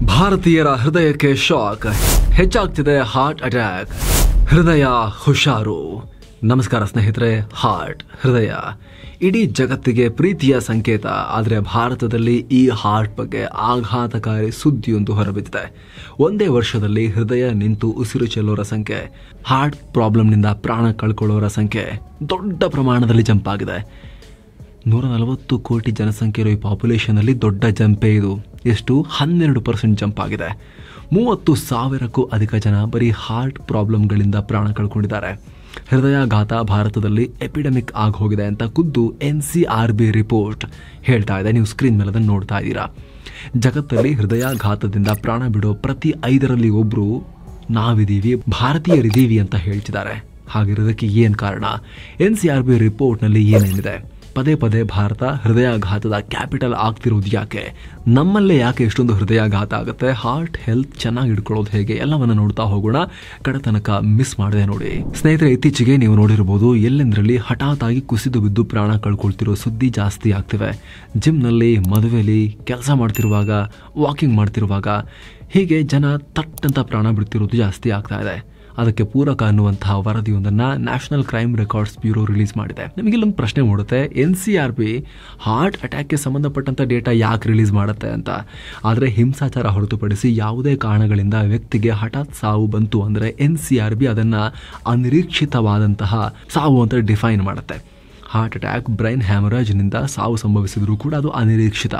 ಭಾರತೀಯರ ಹೃದಯಕ್ಕೆ shock, ಹೆಚ್ಚಾಗ್ತಿದೆ heart attack. ಹೃದಯ ಹುಷಾರು. ನಮಸ್ಕಾರ ಸ್ನೇಹಿತರೆ. ಹಾರ್ಟ್, ಹೃದಯ ಇಡೀ ಜಗತ್ತಿಗೆ ಪ್ರೀತಿಯ ಸಂಕೇತ. ಆದರೆ ಭಾರತದಲ್ಲಿ ಈ ಹಾರ್ಟ್ ಬಗ್ಗೆ ಆಘಾತಕಾರಿ ಸುದ್ದಿಯೊಂದು ಹೊರಬಿದ್ದಿದೆ. ಒಂದೇ ವರ್ಷದಲ್ಲಿ ಹೃದಯ ನಿಂತು ಉಸಿರು ಚೆಲ್ಲೋರ ಸಂಖ್ಯೆ, ಹಾರ್ಟ್ ಪ್ರಾಬ್ಲಮ್ನಿಂದ ಪ್ರಾಣ ಕಳ್ಕೊಳ್ಳೋರ ಸಂಖ್ಯೆ ದೊಡ್ಡ ಪ್ರಮಾಣದಲ್ಲಿ ಜಂಪ್ ಆಗಿದೆ. 140 ಕೋಟಿ ಜನಸಂಖ್ಯೆ ಇರೋ ಈ ಪಾಪ್ಯುಲೇಷನಲ್ಲಿ ದೊಡ್ಡ ಜಂಪೇ ಇದು. ಎಷ್ಟು? 12% ಜಂಪ್ ಆಗಿದೆ. 30,000ಕ್ಕೂ ಅಧಿಕ ಜನ ಬರೀ ಹಾರ್ಟ್ ಪ್ರಾಬ್ಲಮ್ಗಳಿಂದ ಪ್ರಾಣ ಕಳ್ಕೊಂಡಿದ್ದಾರೆ. ಹೃದಯಾಘಾತ ಭಾರತದಲ್ಲಿ ಎಪಿಡೆಮಿಕ್ ಆಗಿ ಹೋಗಿದೆ ಅಂತ ಖುದ್ದು NCRB ರಿಪೋರ್ಟ್ ಹೇಳ್ತಾ ಇದೆ. ನೀವು ಸ್ಕ್ರೀನ್ ಮೇಲೆ ಅದನ್ನು ನೋಡ್ತಾ ಇದ್ದೀರಾ. ಜಗತ್ತಲ್ಲಿ ಹೃದಯಾಘಾತದಿಂದ ಪ್ರಾಣ ಬಿಡೋ ಪ್ರತಿ 5ರಲ್ಲಿ ಒಬ್ರು ನಾವಿದ್ದೀವಿ, ಭಾರತೀಯರಿದ್ದೀವಿ ಅಂತ ಹೇಳ್ತಿದ್ದಾರೆ. ಹಾಗಿರೋದಕ್ಕೆ ಏನು ಕಾರಣ? NCRB ರಿಪೋರ್ಟ್ನಲ್ಲಿ ಏನೇನಿದೆ? ಪದೇ ಪದೇ ಭಾರತ ಹೃದಯಾಘಾತದ ಕ್ಯಾಪಿಟಲ್ ಆಗ್ತಿರೋದು ಯಾಕೆ? ನಮ್ಮಲ್ಲೇ ಯಾಕೆ ಎಷ್ಟೊಂದು ಹೃದಯಾಘಾತ ಆಗುತ್ತೆ? ಹಾರ್ಟ್ ಹೆಲ್ತ್ ಚೆನ್ನಾಗಿ ಇಟ್ಕೊಳ್ಳೋದು ಹೇಗೆ? ಎಲ್ಲವನ್ನ ನೋಡ್ತಾ ಹೋಗೋಣ. ಕಡೆತನಕ ಮಿಸ್ ಮಾಡದೆ ನೋಡಿ ಸ್ನೇಹಿತರೆ. ಇತ್ತೀಚೆಗೆ ನೀವು ನೋಡಿರ್ಬೋದು, ಎಲ್ಲೆಂದರಲ್ಲಿ ಹಠಾತ್ ಆಗಿ ಕುಸಿದು ಬಿದ್ದು ಪ್ರಾಣ ಕಳ್ಕೊಳ್ತಿರೋ ಸುದ್ದಿ ಜಾಸ್ತಿ ಆಗ್ತಿವೆ. ಜಿಮ್ನಲ್ಲಿ, ಮದುವೆಯಲ್ಲಿ, ಕೆಲಸ ಮಾಡ್ತಿರುವಾಗ, ವಾಕಿಂಗ್ ಮಾಡ್ತಿರುವಾಗ ಹೀಗೆ ಜನ ತಟ್ಟಂತ ಪ್ರಾಣ ಬಿಡ್ತಿರೋದು ಜಾಸ್ತಿ ಆಗ್ತಾ ಇದೆ. ಅದಕ್ಕೆ ಪೂರಕ ಅನ್ನುವಂತಹ ವರದಿಯೊಂದನ್ನು National Crime Records Bureau release ಮಾಡಿದೆ. ನಿಮಗಿಲ್ಲೊಂದು ಪ್ರಶ್ನೆ ಮೂಡುತ್ತೆ, NCRB ಹಾರ್ಟ್ ಅಟ್ಯಾಕ್ಗೆ ಸಂಬಂಧಪಟ್ಟಂಥ ಡೇಟಾ ಯಾಕೆ ರಿಲೀಸ್ ಮಾಡುತ್ತೆ ಅಂತ. ಆದರೆ ಹಿಂಸಾಚಾರ ಹೊರತುಪಡಿಸಿ ಯಾವುದೇ ಕಾರಣಗಳಿಂದ ವ್ಯಕ್ತಿಗೆ ಹಠಾತ್ ಸಾವು ಬಂತು ಅಂದರೆ NCRB ಅದನ್ನು ಅನಿರೀಕ್ಷಿತವಾದಂತಹ ಸಾವು ಅಂತ ಡಿಫೈನ್ ಮಾಡುತ್ತೆ. ಹಾರ್ಟ್ ಅಟ್ಯಾಕ್, ಬ್ರೈನ್ ಹ್ಯಾಮರೇಜ್ನಿಂದ ಸಾವು ಸಂಭವಿಸಿದರೂ ಕೂಡ ಅದು ಅನಿರೀಕ್ಷಿತ.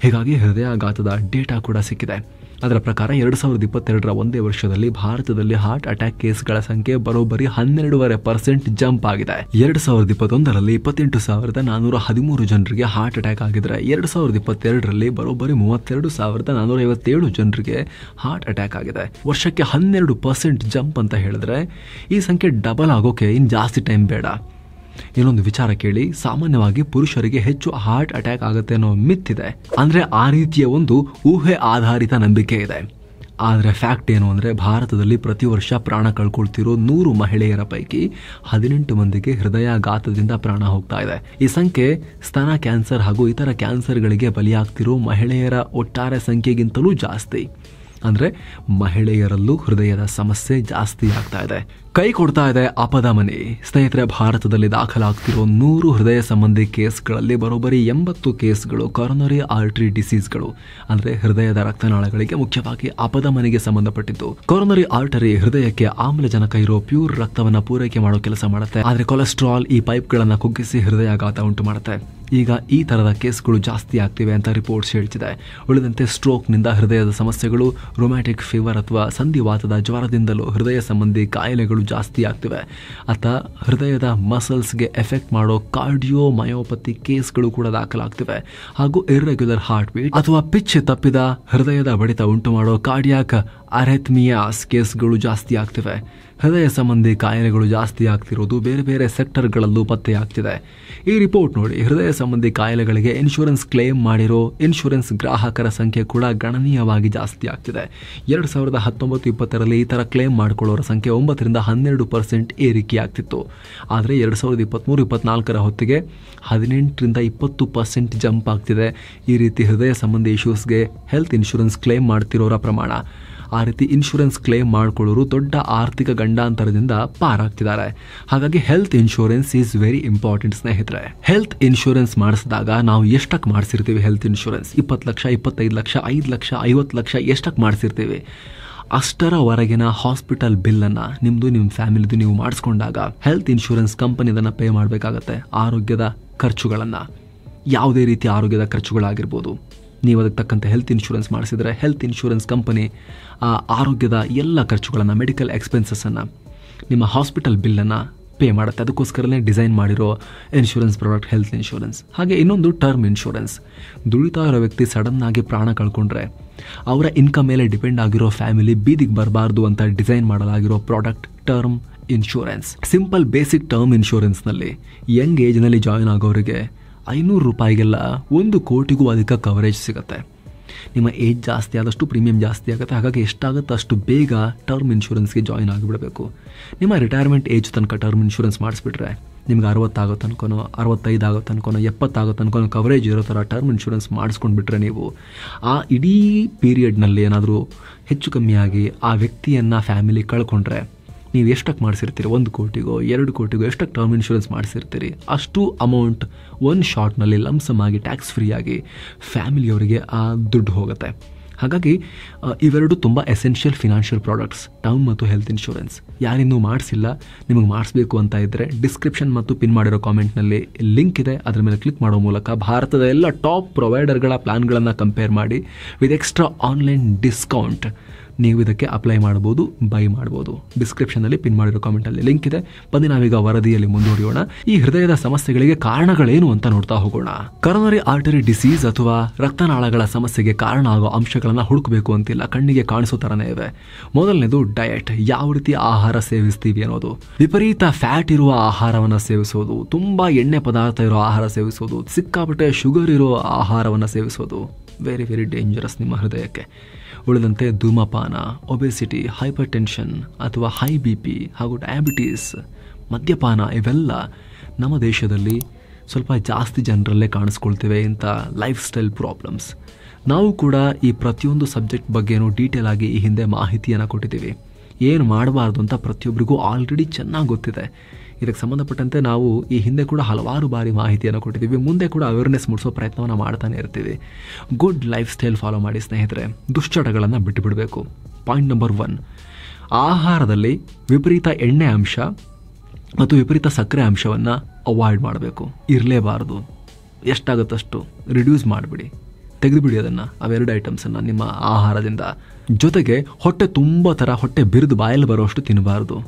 ಹೀಗಾಗಿ ಹೃದಯಾಘಾತದ ಡೇಟಾ ಕೂಡ ಸಿಕ್ಕಿದೆ. ಅದರ ಪ್ರಕಾರ 2022ರ ಒಂದೇ ವರ್ಷದಲ್ಲಿ ಭಾರತದಲ್ಲಿ ಹಾರ್ಟ್ ಅಟ್ಯಾಕ್ ಕೇಸ್ಗಳ ಸಂಖ್ಯೆ ಬರೋಬ್ಬರಿ 12.5% ಜಂಪ್ ಆಗಿದೆ. 2021ರಲ್ಲಿ 28,413 ಜನರಿಗೆ ಹಾರ್ಟ್ ಅಟ್ಯಾಕ್ ಆಗಿದ್ರೆ 2022ರಲ್ಲಿ ಬರೋಬ್ಬರಿ 32,457 ಜನರಿಗೆ ಹಾರ್ಟ್ ಅಟ್ಯಾಕ್ ಆಗಿದೆ. ವರ್ಷಕ್ಕೆ 12% ಜಂಪ್ ಅಂತ ಹೇಳಿದ್ರೆ ಈ ಸಂಖ್ಯೆ ಡಬಲ್ ಆಗೋಕೆ ಇನ್ನು ಜಾಸ್ತಿ ಟೈಮ್ ಬೇಡ. ಇನ್ನೊಂದು ವಿಚಾರ ಕೇಳಿ, ಸಾಮಾನ್ಯವಾಗಿ ಪುರುಷರಿಗೆ ಹೆಚ್ಚು ಹಾರ್ಟ್ ಅಟ್ಯಾಕ್ ಆಗುತ್ತೆ ಅನ್ನೋ ಮಿತ್ ಇದೆ. ಅಂದ್ರೆ ಆ ರೀತಿಯ ಒಂದು ಊಹೆ ಆಧಾರಿತ ನಂಬಿಕೆ ಇದೆ. ಆದರೆ ಫ್ಯಾಕ್ಟ್ ಏನು ಅಂದರೆ, ಭಾರತದಲ್ಲಿ ಪ್ರತಿ ವರ್ಷ ಪ್ರಾಣ ಕಳ್ಕೊಳ್ತಿರೋ 100 ಮಹಿಳೆಯರ ಪೈಕಿ 18 ಮಂದಿಗೆ ಹೃದಯಾಘಾತದಿಂದ ಪ್ರಾಣ ಹೋಗ್ತಾ ಇದೆ. ಈ ಸಂಖ್ಯೆ ಸ್ತನ ಕ್ಯಾನ್ಸರ್ ಹಾಗೂ ಇತರ ಕ್ಯಾನ್ಸರ್ಗಳಿಗೆ ಬಲಿಯಾಗ್ತಿರೋ ಮಹಿಳೆಯರ ಒಟ್ಟಾರೆ ಸಂಖ್ಯೆಗಿಂತಲೂ ಜಾಸ್ತಿ. ಅಂದ್ರೆ ಮಹಿಳೆಯರಲ್ಲೂ ಹೃದಯದ ಸಮಸ್ಯೆ ಜಾಸ್ತಿ ಆಗ್ತಾ ಇದೆ. ಕೈ ಕೊಡ್ತಾ ಇದೆ ಆಪದಮನಿ. ಸ್ನೇಹಿತರೆ, ಭಾರತದಲ್ಲಿ ದಾಖಲಾಗ್ತಿರೋ 100 ಹೃದಯ ಸಂಬಂಧಿ ಕೇಸ್ಗಳಲ್ಲಿ ಬರೋಬ್ಬರಿ 80 ಕೇಸ್ಗಳು ಕೊರೊನರಿ ಆರ್ಟರಿ ಡಿಸೀಸ್ಗಳು, ಅಂದ್ರೆ ಹೃದಯದ ರಕ್ತನಾಳಗಳಿಗೆ, ಮುಖ್ಯವಾಗಿ ಆಪದಮನಿಗೆ ಸಂಬಂಧಪಟ್ಟಿದ್ದು. ಕೊರೊನರಿ ಆರ್ಟರಿ ಹೃದಯಕ್ಕೆ ಆಮ್ಲಜನಕ ಇರೋ ಪ್ಯೂರ್ ರಕ್ತವನ್ನ ಪೂರೈಕೆ ಮಾಡೋ ಕೆಲಸ ಮಾಡುತ್ತೆ. ಆದ್ರೆ ಕೊಲೆಸ್ಟ್ರಾಲ್ ಈ ಪೈಪ್ಗಳನ್ನ ಕುಗ್ಗಿಸಿ ಹೃದಯಾಘಾತ ಉಂಟು ಮಾಡುತ್ತೆ. ಈಗ ಈ ತರದ ಕೇಸ್ಗಳು ಜಾಸ್ತಿ ಆಗ್ತಿವೆ ಅಂತ ರಿಪೋರ್ಟ್ಸ್ ಹೇಳ್ತಿದೆ. ಉಳಿದಂತೆ ಸ್ಟ್ರೋಕ್ನಿಂದ ಹೃದಯದ ಸಮಸ್ಯೆಗಳು, ರೊಮ್ಯಾಟಿಕ್ ಫೀವರ್ ಅಥವಾ ಸಂಧಿವಾತದ ಜ್ವರದಿಂದಲೂ ಹೃದಯ ಸಂಬಂಧಿ ಕಾಯಿಲೆಗಳು ಜಾಸ್ತಿ ಆಗ್ತಿವೆ. ಅಥವಾ ಹೃದಯದ ಮಸಲ್ಸ್ಗೆ ಎಫೆಕ್ಟ್ ಮಾಡೋ ಕಾರ್ಡಿಯೋಮಯೋಪತಿ ಕೇಸ್ಗಳು ಕೂಡ ದಾಖಲಾಗ್ತಿವೆ. ಹಾಗೂ ಇರ್ರೆಗ್ಯುಲರ್ ಹಾರ್ಟ್ ಬೀಟ್ ಅಥವಾ ಪಿಚ್ ತಪ್ಪಿದ ಹೃದಯದ ಬಡಿತ ಉಂಟು ಮಾಡೋ ಕಾರ್ಡಿಯಾಕ್ ಅರೆಥ್ಮಿಯಾಸ್ ಕೇಸ್ಗಳು ಜಾಸ್ತಿ ಆಗ್ತಿವೆ. ಹೃದಯ ಸಂಬಂಧಿ ಕಾಯಿಲೆಗಳು ಜಾಸ್ತಿ ಆಗ್ತಿರೋದು ಬೇರೆ ಬೇರೆ ಸೆಕ್ಟರ್ಗಳಲ್ಲೂ ಪತ್ತೆಯಾಗ್ತಿದೆ. ಈ ರಿಪೋರ್ಟ್ ನೋಡಿ, ಹೃದಯ ಸಂಬಂಧಿ ಕಾಯಿಲೆಗಳಿಗೆ ಇನ್ಶೂರೆನ್ಸ್ ಕ್ಲೇಮ್ ಮಾಡಿರೋ ಇನ್ಶೂರೆನ್ಸ್ ಗ್ರಾಹಕರ ಸಂಖ್ಯೆ ಕೂಡ ಗಣನೀಯವಾಗಿ ಜಾಸ್ತಿ ಆಗ್ತಿದೆ. 2019-20ರಲ್ಲಿ ಈ ತರ ಕ್ಲೇಮ್ ಮಾಡಿಕೊಳ್ಳೋರ ಸಂಖ್ಯೆ 9ರಿಂದ 12% ಏರಿಕೆ ಆಗ್ತಿತ್ತು. ಆದರೆ 2023-24ರ ಹೊತ್ತಿಗೆ 18ರಿಂದ 20% ಜಂಪ್ ಆಗ್ತಿದೆ. ಈ ರೀತಿ ಹೃದಯ ಸಂಬಂಧಿ ಇಶ್ಯೂಸ್ಗೆ ಹೆಲ್ತ್ ಇನ್ಶೂರೆನ್ಸ್ ಕ್ಲೇಮ್ ಮಾಡ್ತಿರೋರ ಪ್ರಮಾಣ, ಆ ರೀತಿ ಇನ್ಶೂರೆನ್ಸ್ ಕ್ಲೇಮ್ ಮಾಡ್ಕೊಳ್ಳೋರು ದೊಡ್ಡ ಆರ್ಥಿಕ ಗಂಡಾಂತರದಿಂದ ಪಾರಾಗ್ತಿದ್ದಾರೆ. ಹಾಗಾಗಿ health insurance is very important ಸ್ನೇಹಿತರೆ. ಹೆಲ್ತ್ ಇನ್ಶೂರೆನ್ಸ್ ಮಾಡಿಸಿದಾಗ ನಾವು ಎಷ್ಟಕ್ಕೆ ಮಾಡಿಸಿರ್ತೀವಿ? ಹೆಲ್ತ್ ಇನ್ಶೂರೆನ್ಸ್ 20 ಲಕ್ಷ, 25 ಲಕ್ಷ, 5 ಲಕ್ಷ, 50 ಲಕ್ಷ ಎಷ್ಟಕ್ಕೆ ಮಾಡಿಸಿರ್ತೀವಿ? ಅಷ್ಟರವರೆಗಿನ ಹಾಸ್ಪಿಟಲ್ ಬಿಲ್ಲನ್ನು ನಿಮ್ಮದು, ನಿಮ್ಮ ಫ್ಯಾಮಿಲಿದು ನೀವು ಮಾಡಿಸ್ಕೊಂಡಾಗ ಹೆಲ್ತ್ ಇನ್ಶೂರೆನ್ಸ್ ಕಂಪನಿ ಅದನ್ನು ಪೇ ಮಾಡಬೇಕಾಗತ್ತೆ. ಆರೋಗ್ಯದ ಖರ್ಚುಗಳನ್ನು, ಯಾವುದೇ ರೀತಿಯ ಆರೋಗ್ಯದ ಖರ್ಚುಗಳಾಗಿರ್ಬೋದು, ನೀವು ಅದಕ್ಕೆ ತಕ್ಕಂತೆ ಹೆಲ್ತ್ ಇನ್ಶೂರೆನ್ಸ್ ಮಾಡಿಸಿದರೆ ಹೆಲ್ತ್ ಇನ್ಶೂರೆನ್ಸ್ ಕಂಪನಿ ಆರೋಗ್ಯದ ಎಲ್ಲ ಖರ್ಚುಗಳನ್ನು, ಮೆಡಿಕಲ್ ಎಕ್ಸ್ಪೆನ್ಸಸ್ಸನ್ನು, ನಿಮ್ಮ ಹಾಸ್ಪಿಟಲ್ ಬಿಲ್ಲನ್ನು ಪೇ ಮಾಡುತ್ತೆ. ಅದಕ್ಕೋಸ್ಕರನೇ ಡಿಸೈನ್ ಮಾಡಿರೋ ಇನ್ಶೂರೆನ್ಸ್ ಪ್ರಾಡಕ್ಟ್ ಹೆಲ್ತ್ ಇನ್ಶೂರೆನ್ಸ್. ಹಾಗೆ ಇನ್ನೊಂದು ಟರ್ಮ್ ಇನ್ಶೂರೆನ್ಸ್. ದುಡಿತಾ ಇರೋ ವ್ಯಕ್ತಿ ಸಡನ್ ಆಗಿ ಪ್ರಾಣ ಕಳ್ಕೊಂಡ್ರೆ ಅವರ ಇನ್ಕಮ್ ಮೇಲೆ ಡಿಪೆಂಡ್ ಆಗಿರೋ ಫ್ಯಾಮಿಲಿ ಬೀದಿಗೆ ಬರಬಾರ್ದು ಅಂತ ಡಿಸೈನ್ ಮಾಡಲಾಗಿರೋ product term insurance. Simple basic term ಇನ್ಶೂರೆನ್ಸ್ನಲ್ಲಿ ಯಂಗ್ ಏಜ್ನಲ್ಲಿ ಜಾಯಿನ್ ಆಗೋರಿಗೆ 500 ರೂಪಾಯಿಗೆಲ್ಲ 1 ಕೋಟಿಗೂ ಅಧಿಕ ಕವರೇಜ್ ಸಿಗುತ್ತೆ. ನಿಮ್ಮ ಏಜ್ ಜಾಸ್ತಿ ಆದಷ್ಟು ಪ್ರೀಮಿಯಂ ಜಾಸ್ತಿ ಆಗುತ್ತೆ. ಹಾಗಾಗಿ ಎಷ್ಟಾಗುತ್ತೆ ಅಷ್ಟು ಬೇಗ ಟರ್ಮ್ ಇನ್ಶೂರೆನ್ಸ್ಗೆ ಜಾಯಿನ್ ಆಗಿಬಿಡಬೇಕು. ನಿಮ್ಮ ರಿಟೈರ್ಮೆಂಟ್ ಏಜ್ ತನಕ ಟರ್ಮ್ ಇನ್ಶೂರೆನ್ಸ್ ಮಾಡಿಸ್ಬಿಟ್ರೆ ನಿಮ್ಗೆ 60 ಆಗೋ ತನಕನೋ 65 ಆಗೋ ತನಕನೋ 70 ಆಗೋ ತನಕನೋ ಕವರೇಜ್ ಇರೋ ಥರ ಟರ್ಮ್ ಇನ್ಶೂರೆನ್ಸ್ ಮಾಡಿಸ್ಕೊಂಡ್ಬಿಟ್ರೆ ನೀವು ಆ ಇಡೀ ಪೀರಿಯಡ್ನಲ್ಲಿ ಏನಾದರೂ ಹೆಚ್ಚು ಕಮ್ಮಿಯಾಗಿ ಆ ವ್ಯಕ್ತಿಯನ್ನು ಫ್ಯಾಮಿಲಿ ಕಳ್ಕೊಂಡ್ರೆ ನೀವು ಎಷ್ಟಕ್ಕೆ ಮಾಡಿಸಿರ್ತೀರಿ, 1 ಕೋಟಿಗೋ 2 ಕೋಟಿಗೋ ಎಷ್ಟಕ್ಕೆ ಟರ್ಮ್ ಇನ್ಶೂರೆನ್ಸ್ ಮಾಡಿಸಿರ್ತೀರಿ, ಅಷ್ಟು ಅಮೌಂಟ್ ಒಂದು ಶಾರ್ಟ್ನಲ್ಲಿ ಲಂಸಮ್ ಆಗಿ ಟ್ಯಾಕ್ಸ್ ಫ್ರೀ ಆಗಿ ಫ್ಯಾಮಿಲಿಯವರಿಗೆ ಆ ದುಡ್ಡು ಹೋಗುತ್ತೆ. ಹಾಗಾಗಿ ಇವೆರಡು ತುಂಬ ಎಸೆನ್ಷಿಯಲ್ ಫಿನಾನ್ಷಿಯಲ್ ಪ್ರಾಡಕ್ಟ್ಸ್, ಟರ್ಮ್ ಮತ್ತು ಹೆಲ್ತ್ ಇನ್ಶೂರೆನ್ಸ್. ಯಾರಿನ್ನೂ ಮಾಡಿಸಿಲ್ಲ, ನಿಮಗೆ ಮಾಡಿಸ್ಬೇಕು ಅಂತ ಇದ್ದರೆ ಡಿಸ್ಕ್ರಿಪ್ಷನ್ ಮತ್ತು ಪಿನ್ ಮಾಡಿರೋ ಕಾಮೆಂಟ್ನಲ್ಲಿ ಲಿಂಕ್ ಇದೆ, ಅದರ ಮೇಲೆ ಕ್ಲಿಕ್ ಮಾಡೋ ಮೂಲಕ ಭಾರತದ ಎಲ್ಲ ಟಾಪ್ ಪ್ರೊವೈಡರ್ಗಳ ಪ್ಲಾನ್ಗಳನ್ನು ಕಂಪೇರ್ ಮಾಡಿ ವಿತ್ ಎಕ್ಸ್ಟ್ರಾ ಆನ್ಲೈನ್ ಡಿಸ್ಕೌಂಟ್ ನೀವು ಇದಕ್ಕೆ ಅಪ್ಲೈ ಮಾಡ್ಬೋದು, ಬೈ ಮಾಡ್ಬೋದು. ಡಿಸ್ಕ್ರಿಪ್ಷನ್ನಲ್ಲಿ ಪಿನ್ ಮಾಡಿರೋ ಕಾಮೆಂಟಲ್ಲಿ ಲಿಂಕ್ ಇದೆ. ಬನ್ನಿ ನಾವೀಗ ವರದಿಯಲ್ಲಿ ಮುಂದುವರಿಯೋಣ. ಈ ಹೃದಯದ ಸಮಸ್ಯೆಗಳಿಗೆ ಕಾರಣಗಳೇನು ಅಂತ ನೋಡ್ತಾ ಹೋಗೋಣ. ಕರೋನರಿ ಆರ್ಟರಿ ಡಿಸೀಸ್ ಅಥವಾ ರಕ್ತನಾಳಗಳ ಸಮಸ್ಯೆಗೆ ಕಾರಣ ಆಗೋ ಅಂಶಗಳನ್ನು ಹುಡುಕಬೇಕು ಅಂತಿಲ್ಲ, ಕಣ್ಣಿಗೆ ಕಾಣಿಸೋ ಥರನೇ ಇವೆ. ಮೊದಲನೇದು ಡಯಟ್, ಯಾವ ರೀತಿ ಆಹಾರ ಸೇವಿಸ್ತೀವಿ ಅನ್ನೋದು. ವಿಪರೀತ ಫ್ಯಾಟ್ ಇರುವ ಆಹಾರವನ್ನು ಸೇವಿಸೋದು, ತುಂಬ ಎಣ್ಣೆ ಪದಾರ್ಥ ಇರೋ ಆಹಾರ ಸೇವಿಸೋದು, ಸಿಕ್ಕಾಪಟ್ಟೆ ಶುಗರ್ ಇರೋ ಆಹಾರವನ್ನು ಸೇವಿಸೋದು ವೆರಿ ವೆರಿ ಡೇಂಜರಸ್ ನಿಮ್ಮ ಹೃದಯಕ್ಕೆ. ಉಳಿದಂತೆ ಧೂಮಪಾನ, ಒಬೆಸಿಟಿ, ಹೈಪರ್ ಟೆನ್ಷನ್ ಅಥವಾ ಹೈ BP ಹಾಗೂ ಡಯಾಬಿಟೀಸ್, ಮದ್ಯಪಾನ ಇವೆಲ್ಲ ನಮ್ಮ ದೇಶದಲ್ಲಿ ಸ್ವಲ್ಪ ಜಾಸ್ತಿ ಜನರಲ್ಲೇ ಕಾಣಿಸ್ಕೊಳ್ತಿವೆ ಇಂಥ ಲೈಫ್ ಸ್ಟೈಲ್ ಪ್ರಾಬ್ಲಮ್ಸ್. ನಾವು ಕೂಡ ಈ ಪ್ರತಿಯೊಂದು ಸಬ್ಜೆಕ್ಟ್ ಬಗ್ಗೆನೂ ಡೀಟೇಲ್ ಆಗಿ ಈ ಹಿಂದೆ ಮಾಹಿತಿಯನ್ನು ಕೊಟ್ಟಿದ್ದೀವಿ. ಏನು ಮಾಡಬಾರ್ದು ಅಂತ ಪ್ರತಿಯೊಬ್ಬರಿಗೂ ಆಲ್ರೆಡಿ ಚೆನ್ನಾಗಿ ಗೊತ್ತಿದೆ. ಇದಕ್ಕೆ ಸಂಬಂಧಪಟ್ಟಂತೆ ನಾವು ಈ ಹಿಂದೆ ಕೂಡ ಹಲವಾರು ಬಾರಿ ಮಾಹಿತಿಯನ್ನು ಕೊಟ್ಟಿದ್ದೀವಿ, ಮುಂದೆ ಕೂಡ ಅವೇರ್ನೆಸ್ ಮೂಡಿಸೋ ಪ್ರಯತ್ನವನ್ನು ಮಾಡ್ತಾನೆ ಇರ್ತೀವಿ. ಗುಡ್ ಲೈಫ್ ಸ್ಟೈಲ್ ಫಾಲೋ ಮಾಡಿ ಸ್ನೇಹಿತರೆ, ದುಶ್ಚಟಗಳನ್ನು ಬಿಟ್ಟು ಬಿಡಬೇಕು. ಪಾಯಿಂಟ್ ನಂಬರ್ 1, ಆಹಾರದಲ್ಲಿ ವಿಪರೀತ ಎಣ್ಣೆ ಅಂಶ ಮತ್ತು ವಿಪರೀತ ಸಕ್ಕರೆ ಅಂಶವನ್ನು ಅವಾಯ್ಡ್ ಮಾಡಬೇಕು, ಇರಲೇಬಾರ್ದು. ಎಷ್ಟಾಗುತ್ತಷ್ಟು ರಿಡ್ಯೂಸ್ ಮಾಡಿಬಿಡಿ, ತೆಗೆದುಬಿಡಿ ಅದನ್ನು, ಅವೆರಡು ಐಟಮ್ಸನ್ನು ನಿಮ್ಮ ಆಹಾರದಿಂದ. ಜೊತೆಗೆ ಹೊಟ್ಟೆ ತುಂಬ ಥರ ಹೊಟ್ಟೆ ಬಿರಿದು ಬಾಯಲ್ಲಿ ಬರೋಷ್ಟು ತಿನ್ನಬಾರ್ದು.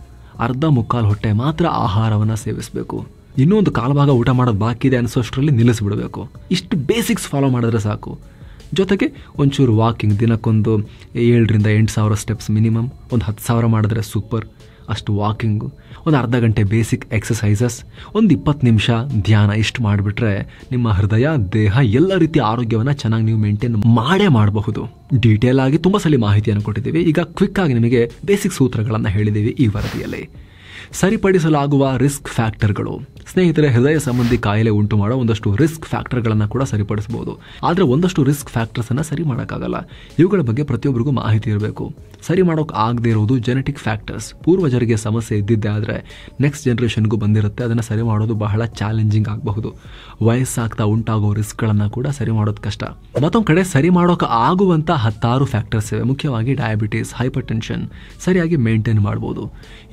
ಅರ್ಧ ಮುಕ್ಕಾಲು ಹೊಟ್ಟೆ ಮಾತ್ರ ಆಹಾರವನ್ನು ಸೇವಿಸಬೇಕು. ಇನ್ನೊಂದು ಕಾಲು ಭಾಗ ಊಟ ಮಾಡೋದು ಬಾಕಿ ಇದೆ ಅನಿಸೋಷ್ಟರಲ್ಲಿ ನಿಲ್ಲಿಸ್ಬಿಡಬೇಕು. ಇಷ್ಟು ಬೇಸಿಕ್ಸ್ ಫಾಲೋ ಮಾಡಿದ್ರೆ ಸಾಕು. ಜೊತೆಗೆ ಒಂಚೂರು ವಾಕಿಂಗ್, ದಿನಕ್ಕೊಂದು 7,000 to 8,000 ಸ್ಟೆಪ್ಸ್ ಮಿನಿಮಮ್, ಒಂದು 10,000 ಮಾಡಿದ್ರೆ ಸೂಪರ್. ಅಷ್ಟು ವಾಕಿಂಗು, ಒಂದು ಅರ್ಧ ಗಂಟೆ ಬೇಸಿಕ್ ಎಕ್ಸಸೈಸಸ್, ಒಂದು 20 ನಿಮಿಷ ಧ್ಯಾನ, ಇಷ್ಟು ಮಾಡಿಬಿಟ್ರೆ ನಿಮ್ಮ ಹೃದಯ, ದೇಹ ಎಲ್ಲ ರೀತಿಯ ಆರೋಗ್ಯವನ್ನು ಚೆನ್ನಾಗಿ ನೀವು ಮೇಂಟೈನ್ ಮಾಡಬಹುದು. ಡೀಟೇಲ್ ಆಗಿ ತುಂಬ ಸಲ ಮಾಹಿತಿಯನ್ನು ಕೊಟ್ಟಿದ್ದೀವಿ. ಈಗ ಕ್ವಿಕ್ ಆಗಿ ನಿಮಗೆ ಬೇಸಿಕ್ ಸೂತ್ರಗಳನ್ನು ಹೇಳಿದ್ದೀವಿ ಈ ವರದಿಯಲ್ಲಿ. ಸರಿಪಡಿಸಲಾಗುವ ರಿಸ್ಕ್ ಫ್ಯಾಕ್ಟರ್ಗಳು. ಸ್ನೇಹಿತರೆ, ಹೃದಯ ಸಂಬಂಧಿ ಕಾಯಿಲೆ ಉಂಟು ಮಾಡೋ ಒಂದಷ್ಟು ರಿಸ್ಕ್ ಫ್ಯಾಕ್ಟರ್ಗಳನ್ನು ಕೂಡ ಸರಿಪಡಿಸಬಹುದು. ಆದರೆ ಒಂದಷ್ಟು ರಿಸ್ಕ್ ಫ್ಯಾಕ್ಟರ್ಸನ್ನು ಸರಿ ಮಾಡೋಕ್ಕಾಗಲ್ಲ. ಇವುಗಳ ಬಗ್ಗೆ ಪ್ರತಿಯೊಬ್ಬರಿಗೂ ಮಾಹಿತಿ ಇರಬೇಕು. ಸರಿ ಮಾಡೋಕೆ ಆಗದೆ ಇರೋದು ಜೆನೆಟಿಕ್ ಫ್ಯಾಕ್ಟರ್ಸ್. ಪೂರ್ವಜರಿಗೆ ಸಮಸ್ಯೆ ಇದ್ದಿದ್ದೆ ಆದರೆ ನೆಕ್ಸ್ಟ್ ಜನ್ರೇಷನ್ಗೂ ಬಂದಿರುತ್ತೆ, ಅದನ್ನು ಸರಿ ಮಾಡೋದು ಬಹಳ ಚಾಲೆಂಜಿಂಗ್ ಆಗಬಹುದು. ವಯಸ್ಸಾಗ್ತಾ ಉಂಟಾಗೋ ರಿಸ್ಕ್ಗಳನ್ನು ಕೂಡ ಸರಿ ಮಾಡೋದು ಕಷ್ಟ. ಮತ್ತೊಂದು ಕಡೆ ಸರಿ ಮಾಡೋಕೆ ಆಗುವಂಥ 10 ಫ್ಯಾಕ್ಟರ್ಸ್ ಇವೆ. ಮುಖ್ಯವಾಗಿ ಡಯಾಬಿಟೀಸ್, ಹೈಪರ್ ಟೆನ್ಷನ್ ಸರಿಯಾಗಿ ಮೇಂಟೈನ್ ಮಾಡ್ಬೋದು.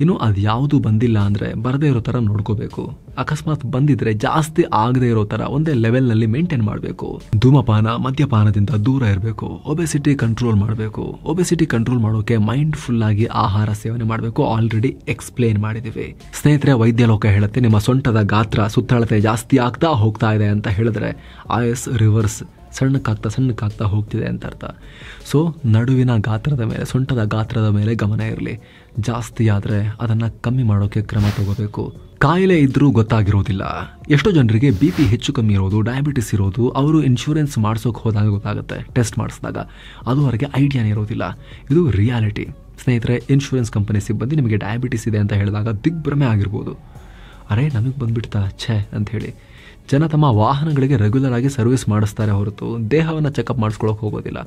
ಇನ್ನು ಅದು ಯಾವುದು ಬಂದಿಲ್ಲ ಅಂದರೆ ಬರದೇ ಇರೋ ಥರ ನೋಡ್ಕೋಬೇಕು. ಅಕಸ್ಮಾತ್ ಬಂದಿದ್ರೆ ಜಾಸ್ತಿ ಆಗದೆ ಇರೋ ಥರ ಒಂದೇ ಲೆವೆಲ್ನಲ್ಲಿ ಮೇಂಟೈನ್ ಮಾಡಬೇಕು. ಧೂಮಪಾನ, ಮದ್ಯಪಾನದಿಂದ ದೂರ ಇರಬೇಕು. ಒಬೆಸಿಟಿ ಕಂಟ್ರೋಲ್ ಮಾಡಬೇಕು. ಒಬೆಸಿಟಿ ಕಂಟ್ರೋಲ್ ಮಾಡೋಕೆ ಮೈಂಡ್ಫುಲ್ ಆಗಿ ಆಹಾರ ಸೇವನೆ ಮಾಡಬೇಕು. ಆಲ್ರೆಡಿ ಎಕ್ಸ್ಪ್ಲೇನ್ ಮಾಡಿದ್ದೀವಿ ಸ್ನೇಹಿತರೆ. ವೈದ್ಯ ಲೋಕ ಹೇಳುತ್ತೆ, ನಿಮ್ಮ ಸೊಂಟದ ಗಾತ್ರ ಸುತ್ತಳತೆ ಜಾಸ್ತಿ ಆಗ್ತಾ ಹೋಗ್ತಾ ಇದೆ ಅಂತ ಹೇಳಿದ್ರೆ ಆಯಸ್ ರಿವರ್ಸ್, ಸಣ್ಣಕ್ಕಾಗ್ತಾ ಹೋಗ್ತಿದೆ ಅಂತ ಅರ್ಥ. ಸೊ ನಡುವಿನ ಗಾತ್ರದ ಮೇಲೆ, ಸೊಂಟದ ಗಾತ್ರದ ಮೇಲೆ ಗಮನ ಇರಲಿ. ಜಾಸ್ತಿ ಆದರೆ ಅದನ್ನು ಕಮ್ಮಿ ಮಾಡೋಕ್ಕೆ ಕ್ರಮ ತಗೋಬೇಕು. ಕಾಯಿಲೆ ಇದ್ರೂ ಗೊತ್ತಾಗಿರೋದಿಲ್ಲ. ಎಷ್ಟೋ ಜನರಿಗೆ BP ಹೆಚ್ಚು ಕಮ್ಮಿ ಇರೋದು, ಡಯಾಬಿಟಿಸ್ ಇರೋದು ಅವರು ಇನ್ಶೂರೆನ್ಸ್ ಮಾಡಿಸೋಕೆ ಹೋದಾಗ ಗೊತ್ತಾಗುತ್ತೆ, ಟೆಸ್ಟ್ ಮಾಡಿಸಿದಾಗ. ಅದುವರೆಗೆ ಐಡಿಯಾನೇ ಇರೋದಿಲ್ಲ. ಇದು ರಿಯಾಲಿಟಿ ಸ್ನೇಹಿತರೆ. ಇನ್ಶೂರೆನ್ಸ್ ಕಂಪನಿ ಸಿಬ್ಬಂದಿ ನಿಮಗೆ ಡಯಾಬಿಟಿಸ್ ಇದೆ ಅಂತ ಹೇಳಿದಾಗ ದಿಗ್ಭ್ರಮೆ ಆಗಿರ್ಬೋದು. ಅರೆ ನಮಗೆ ಬಂದುಬಿಡ್ತಾ ಛೇ ಅಂಥೇಳಿ. ಜನ ತಮ್ಮ ವಾಹನಗಳಿಗೆ ರೆಗ್ಯುಲರ್ ಆಗಿ ಸರ್ವಿಸ್ ಮಾಡಿಸ್ತಾರೆ ಹೊರತು ದೇಹವನ್ನು ಚೆಕಪ್ ಮಾಡಿಸ್ಕೊಳ್ಳೋಕೆ ಹೋಗೋದಿಲ್ಲ.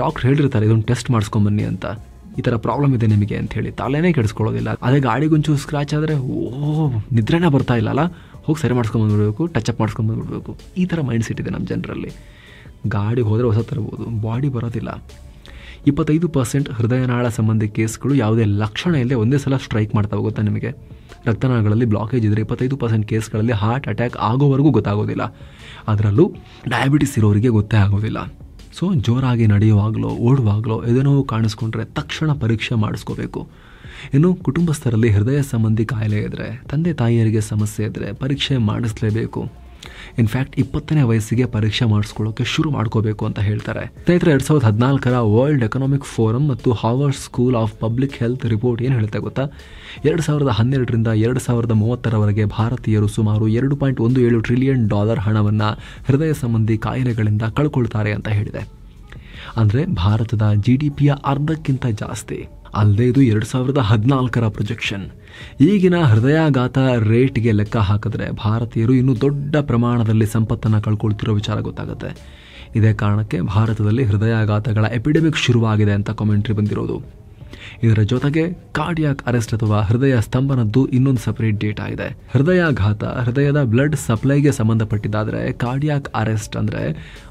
ಡಾಕ್ಟ್ರ್ ಹೇಳಿರ್ತಾರೆ ಇದೊಂದು ಟೆಸ್ಟ್ ಮಾಡಿಸ್ಕೊಂಬನ್ನಿ ಅಂತ, ಈ ಥರ ಪ್ರಾಬ್ಲಮ್ ಇದೆ ನಿಮಗೆ ಅಂಥೇಳಿ. ತಲೆನೇ ಕೆಡಿಸ್ಕೊಳ್ಳೋದಿಲ್ಲ. ಅದೇ ಗಾಡಿಗೊಂಚು ಸ್ಕ್ರಾಚ್ ಆದರೆ ನಿದ್ರೆನೇ ಬರ್ತಾ ಇಲ್ಲಲ್ಲ, ಹೋಗಿ ಸರಿ ಮಾಡಿಸ್ಕೊಂಬಂದ್ಬಿಡ್ಬೇಕು, ಟಚಪ್ ಮಾಡಿಸ್ಕೊಂಬಂದ್ಬಿಡ್ಬೇಕು. ಈ ಥರ ಮೈಂಡ್ ಸೆಟ್ ಇದೆ ನಮ್ಮ ಜನರಲ್ಲಿ. ಗಾಡಿ ಹೋದರೆ ಹೊಸ ತರ್ಬೋದು, ಬಾಡಿ ಬರೋದಿಲ್ಲ. 25% ಹೃದಯನಾಳ ಸಂಬಂಧಿ ಕೇಸ್ಗಳು ಯಾವುದೇ ಲಕ್ಷಣ ಇಲ್ಲದೆ ಒಂದೇ ಸಲ ಸ್ಟ್ರೈಕ್ ಮಾಡ್ತಾ ಹೋಗುತ್ತೆ ನಿಮಗೆ. ರಕ್ತನಾಳಗಳಲ್ಲಿ ಬ್ಲಾಕೇಜ್ ಇದ್ದರೆ 25% ಕೇಸ್ಗಳಲ್ಲಿ ಹಾರ್ಟ್ ಅಟ್ಯಾಕ್ ಆಗೋವರೆಗೂ ಗೊತ್ತಾಗೋದಿಲ್ಲ. ಅದರಲ್ಲೂ ಡಯಾಬಿಟಿಸ್ ಇರೋರಿಗೆ ಗೊತ್ತೇ ಆಗೋದಿಲ್ಲ. ಸೊ ಜೋರಾಗಿ ನಡೆಯುವಾಗಲೋ ಓಡುವಾಗಲೋ ಏನೇನೋ ಕಾಣಿಸ್ಕೊಂಡ್ರೆ ತಕ್ಷಣ ಪರೀಕ್ಷೆ ಮಾಡಿಸ್ಕೋಬೇಕು. ಇನ್ನು ಕುಟುಂಬಸ್ಥರಲ್ಲಿ ಹೃದಯ ಸಂಬಂಧಿ ಕಾಯಿಲೆ ಇದ್ದರೆ, ತಂದೆ ತಾಯಿಯರಿಗೆ ಸಮಸ್ಯೆ ಇದ್ದರೆ ಪರೀಕ್ಷೆ ಮಾಡಿಸಲೇಬೇಕು. ಇನ್ಫ್ಯಾಕ್ಟ್ 20ನೇ ವಯಸ್ಸಿಗೆ ಪರೀಕ್ಷೆ ಮಾಡಿಸ್ಕೊಳ್ಳೋಕೆ ಶುರು ಮಾಡ್ಕೋಬೇಕು ಅಂತ ಹೇಳ್ತಾರೆ. ಸ್ನೇಹಿತರೆ, 2014 ವರ್ಲ್ಡ್ ಎಕನಾಮಿಕ್ ಫೋರಮ್ ಮತ್ತು Harvard school of public health report ಏನು ಹೇಳುತ್ತೆ ಗೊತ್ತಾ? 2012ರಿಂದ 2030ರವರೆಗೆ ಭಾರತೀಯರು ಸುಮಾರು $2.17 ಟ್ರಿಲಿಯನ್ ಹಣವನ್ನು ಹೃದಯ ಸಂಬಂಧಿ ಕಾಯಿಲೆಗಳಿಂದ ಕಳ್ಕೊಳ್ತಾರೆ ಅಂತ ಹೇಳಿದೆ. ಅಂದರೆ ಭಾರತದ GDPಯ ಅರ್ಧಕ್ಕಿಂತ ಜಾಸ್ತಿ. ಅಲ್ಲದೆ ಇದು 2014 ಪ್ರೊಜೆಕ್ಷನ್. ಈಗಿನ ಹೃದಯಾಘಾತ ರೇಟ್ಗೆ ಲೆಕ್ಕ ಹಾಕಿದ್ರೆ ಭಾರತೀಯರು ಇನ್ನೂ ದೊಡ್ಡ ಪ್ರಮಾಣದಲ್ಲಿ ಸಂಪತ್ತನ್ನು ಕಳ್ಕೊಳ್ತಿರೋ ವಿಚಾರ ಗೊತ್ತಾಗುತ್ತೆ. ಇದೇ ಕಾರಣಕ್ಕೆ ಭಾರತದಲ್ಲಿ ಹೃದಯಾಘಾತಗಳ ಎಪಿಡೆಮಿಕ್ ಶುರುವಾಗಿದೆ ಅಂತ ಕಾಮೆಂಟ್ರಿ ಬಂದಿರೋದು. ಇದರ ಜೊತೆಗೆ ಕಾರ್ಡಿಯಾಕ್ ಅರೆಸ್ಟ್ ಅಥವಾ ಹೃದಯ ಸ್ತಂಭನದ್ದು ಇನ್ನೊಂದು ಸಪರೇಟ್ ಡೇಟಾ ಇದೆ. ಹೃದಯಾಘಾತ ಹೃದಯದ ಬ್ಲಡ್ ಸಪ್ಲೈಗೆ ಸಂಬಂಧಪಟ್ಟಿದ್ದಾದರೆ, ಕಾರ್ಡಿಯಾಕ್ ಅರೆಸ್ಟ್ ಅಂದರೆ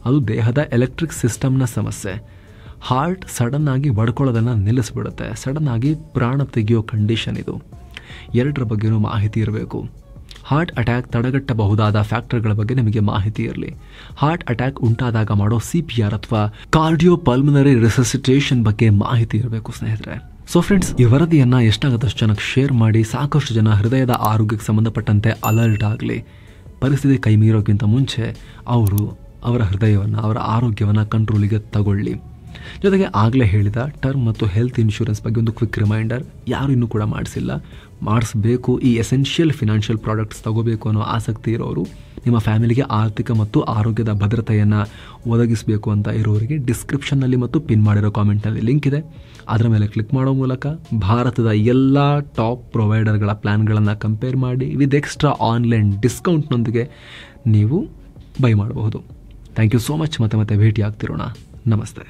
ಅದು ದೇಹದ ಎಲೆಕ್ಟ್ರಿಕ್ ಸಿಸ್ಟಮ್ನ ಸಮಸ್ಯೆ. ಹಾರ್ಟ್ ಸಡನ್ ಆಗಿ ಬಡ್ಕೊಳ್ಳೋದನ್ನು ನಿಲ್ಲಿಸ್ಬಿಡುತ್ತೆ. ಸಡನ್ ಆಗಿ ಪ್ರಾಣ ತೆಗೆಯೋ ಕಂಡೀಷನ್ ಇದು. ಎರಡರ ಬಗ್ಗೆನೂ ಮಾಹಿತಿ ಇರಬೇಕು. ಹಾರ್ಟ್ ಅಟ್ಯಾಕ್ ತಡೆಗಟ್ಟಬಹುದಾದ ಫ್ಯಾಕ್ಟರ್ಗಳ ಬಗ್ಗೆ ನಿಮಗೆ ಮಾಹಿತಿ ಇರಲಿ. ಹಾರ್ಟ್ ಅಟ್ಯಾಕ್ ಉಂಟಾದಾಗ ಮಾಡೋ CPR ಅಥವಾ ಕಾರ್ಡಿಯೋಪಲ್ಮನರಿ ರಿಸಸಿಟೇಷನ್ ಬಗ್ಗೆ ಮಾಹಿತಿ ಇರಬೇಕು ಸ್ನೇಹಿತರೆ. ಸೊ ಫ್ರೆಂಡ್ಸ್, ಈ ವರದಿಯನ್ನು ಎಷ್ಟಾಗದಷ್ಟು ಜನಕ್ಕೆ ಶೇರ್ ಮಾಡಿ, ಸಾಕಷ್ಟು ಜನ ಹೃದಯದ ಆರೋಗ್ಯಕ್ಕೆ ಸಂಬಂಧಪಟ್ಟಂತೆ ಅಲರ್ಟ್ ಆಗಲಿ. ಪರಿಸ್ಥಿತಿ ಕೈ ಮೀರೋಕ್ಕಿಂತ ಮುಂಚೆ ಅವರು ಅವರ ಹೃದಯವನ್ನು, ಅವರ ಆರೋಗ್ಯವನ್ನು ಕಂಟ್ರೋಲಿಗೆ ತಗೊಳ್ಳಿ. ಜೊತೆಗೆ ಆಗಲೇ ಹೇಳಿದ ಟರ್ಮ್ ಮತ್ತು ಹೆಲ್ತ್ ಇನ್ಶೂರೆನ್ಸ್ ಬಗ್ಗೆ ಒಂದು ಕ್ವಿಕ್ ರಿಮೈಂಡರ್. ಯಾರು ಇನ್ನೂ ಕೂಡ ಮಾಡಿಸಿಲ್ಲ, ಮಾಡಿಸ್ಬೇಕು. ಈ ಎಸೆನ್ಷಿಯಲ್ ಫಿನಾನ್ಷಿಯಲ್ ಪ್ರಾಡಕ್ಟ್ಸ್ ತಗೋಬೇಕು ಅನ್ನೋ ಆಸಕ್ತಿ ಇರೋರು, ನಿಮ್ಮ ಫ್ಯಾಮಿಲಿಗೆ ಆರ್ಥಿಕ ಮತ್ತು ಆರೋಗ್ಯದ ಭದ್ರತೆಯನ್ನು ಒದಗಿಸಬೇಕು ಅಂತ ಇರೋರಿಗೆ ಡಿಸ್ಕ್ರಿಪ್ಷನ್ನಲ್ಲಿ ಮತ್ತು ಪಿನ್ ಮಾಡಿರೋ ಕಾಮೆಂಟ್ನಲ್ಲಿ ಲಿಂಕ್ ಇದೆ. ಅದರ ಮೇಲೆ ಕ್ಲಿಕ್ ಮಾಡೋ ಮೂಲಕ ಭಾರತದ ಎಲ್ಲ ಟಾಪ್ ಪ್ರೊವೈಡರ್ಗಳ ಪ್ಲ್ಯಾನ್ಗಳನ್ನು ಕಂಪೇರ್ ಮಾಡಿ ವಿತ್ ಎಕ್ಸ್ಟ್ರಾ ಆನ್ಲೈನ್ ಡಿಸ್ಕೌಂಟ್ನೊಂದಿಗೆ ನೀವು ಬೈ ಮಾಡಬಹುದು. Thank you so much. ಮತ್ತೆ ಭೇಟಿ ಆಗ್ತಿರೋಣ. ನಮಸ್ತೆ.